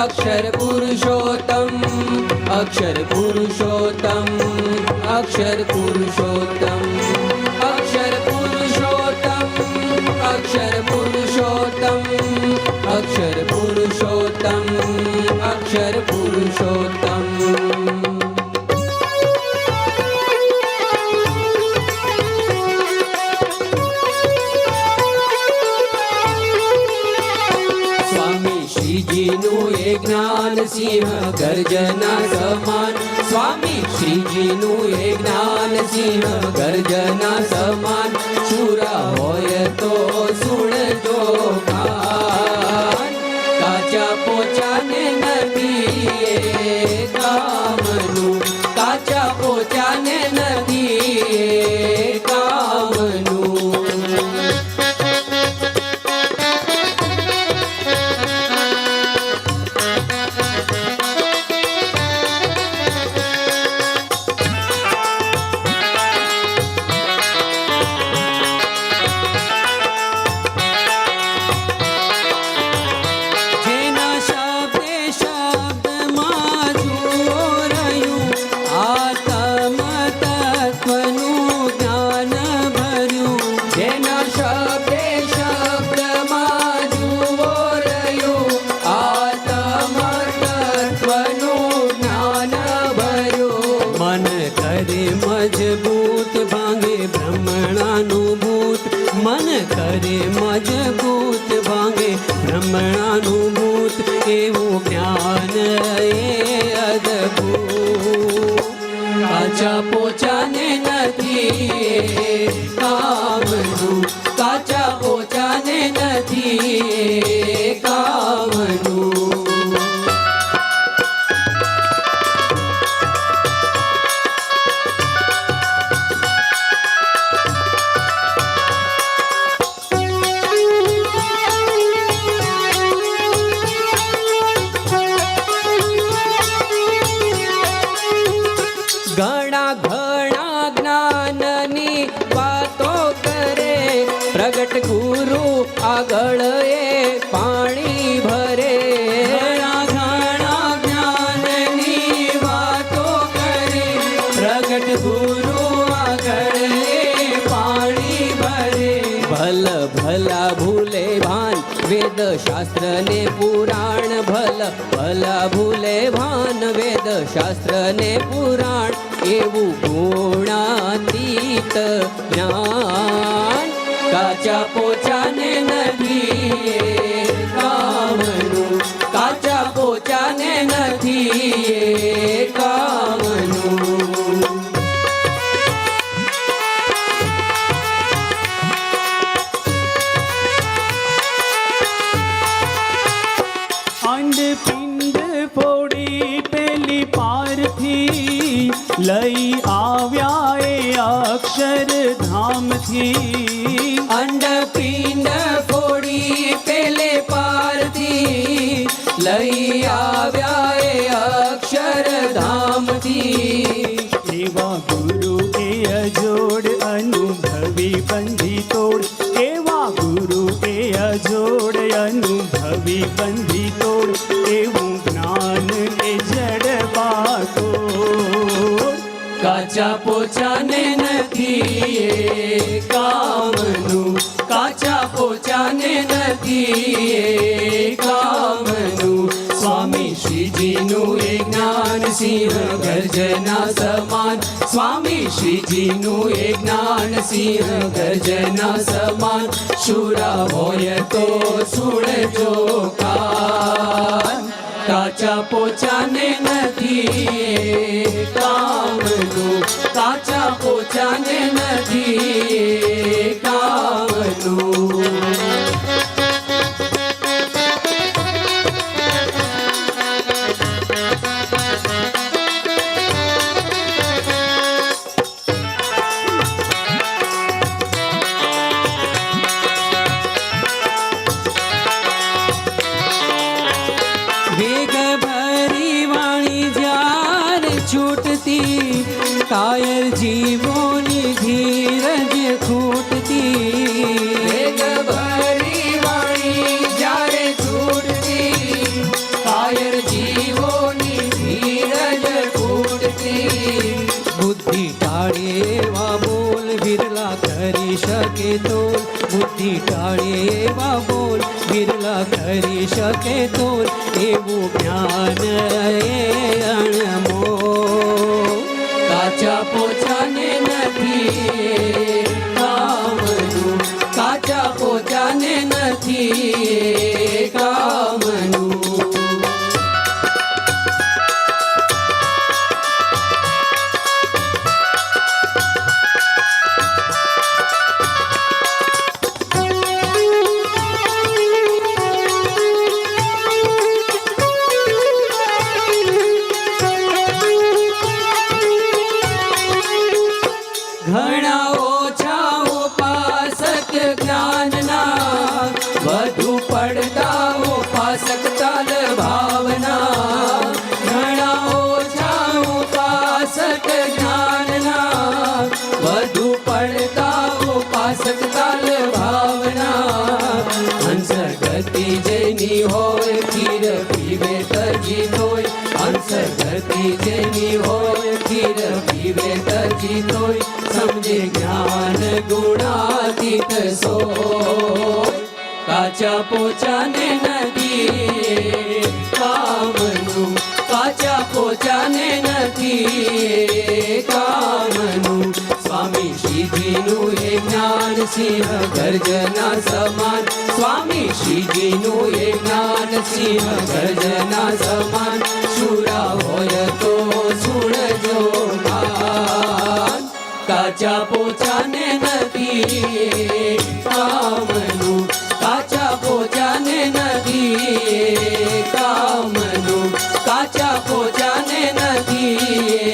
अक्षर पुरुषोत्तम अक्षर पुरुषोत्तम अक्षर पुरुषोत्तम अक्षर पुरुषोत्तम अक्षर पुरुषोत्तम अक्षर पुरुषोत्तम अक्षर पुरुषोत्तम શ્રીજીનું એ જ્ઞાન સિંહ ગર્જના સમાન સ્વામી શ્રીજીનું એ જ્ઞાન સિંહ ગર્જના સમાન શુરા હોય તો સુણજો કાન કાચા પોચાને નથી એ કામનું કાચા પોચાને નથી એ કામનું મજબૂત ભાંગે બ્રહ્મણાનું ભૂત મન કરે મજબૂત ભાંગે બ્રહ્મણાનું ભૂત એવું જ્ઞાન એ અદભૂત કાચા પોચાને નથી કામનું કાચા પોચાને નથી કામનું ઘણા ઘણા જ્ઞાનની વાતો કરે પ્રગટ ગુરુ આગળ એ પાણી ભરે ઘણા ઘણા જ્ઞાનની વાતો કરે પ્રગટ ગુરુ આગળ એ પાણી ભરે ભલ ભલા ભૂલે ભાન વેદ શાસ્ત્ર ને પુરાણ ભલ ભલા ભૂલે ભાન વેદ શાસ્ત્ર ને પુરાણ એવું ગુણાતીત જ્ઞાન કાચા પોચાને નથી કામનું કાચા પોચાને નથી કામનું પિંડ ફોડી પેલી પારથી લઈ આવ્યા એ અક્ષરધામથી અંડ પિંડ ફોડી પેલે પારથી લઈ આવ્યા એ અક્ષરધામથી એવા ગુરુ એ અજોડ અનુભવી બંધી તોડ એવા ગુરુ એ અજોડ અનુભવી બંધી તોડ એવું જ્ઞાન એ જડવા તોડ કાચા પોચાને નથી કામનું કાચા પોચાને નથી કામનું સ્વામી શ્રીજીનું એ જ્ઞાન સિંહ ગર્જના સમાન સ્વામી શ્રીજીનું એ જ્ઞાન સિંહ ગર્જના સમાન શુરા હોય તો સુણજો કાન કાચા પોચાને નથી કામનું કાચા પોચાને નથી કામનું વેગ ભરી વાણી જ્યારે છૂટતી કાયર જીવોની ધીરજ ખૂટતી વેગ ભરી વાણી જ્યારે છૂટતી કાયર મોર એવું જ્ઞાન એ અણમોલ. કાચા પોચાને નથી કામનું, કાચા પોચાને નથી કામનું. ઘણા ઓછા ઉપાસક જ્ઞાનના, વધુ પડતા ઉપાસક તાલ ભાવના. ઘણા ઓછા ઉપાસક જ્ઞાનના, વધુ પડતા ઉપાસક તાલ ભાવના. હંસર ગતિ જેની હોય ખીર પીવે તજી તોય. હંસર ગતિ જેની હોય ખીર પીવે તજી તોય. સમજે જ્ઞાન ગુણાતીત સોય. કાચા પોચાને નથી કામનું, કાચા પોચાને નથી કામનું. સ્વામી શ્રીજીનું એ જ્ઞાન સિંહ ગર્જના સમાન. સ્વામી શ્રીજીનું એ જ્ઞાન સિંહ ગર્જના સમાન. શુરા હોય તો સુણજો કાન. કાચા પોચાને નથી કામનું, કાચા પોચાને નથી કામનું. કાચા પોચાને નથી